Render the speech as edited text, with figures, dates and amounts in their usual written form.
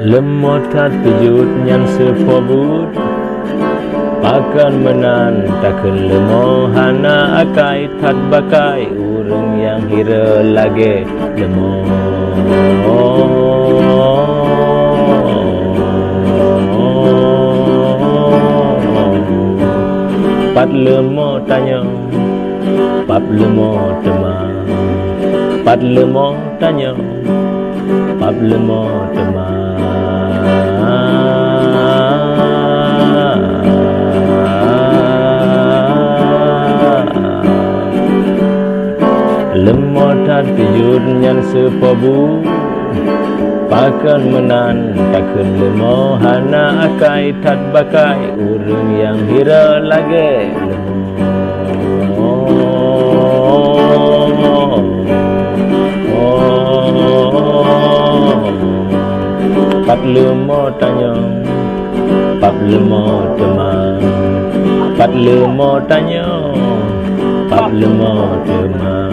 Lemotat pejut yang sepobut Pakan menan takkan lemo hana akai tat bakai urang yang hira lage lemo Pat lemo tanya Pap lemo teman Pat lemo tanya Pap lemo teman Lemotan pejut yang sepobu Pakan menan takkan lemo hana akai tat bakai urang yang hira lage Pap lemo tanya Pap lemo teman Pap lemo tanya Pap lemo teman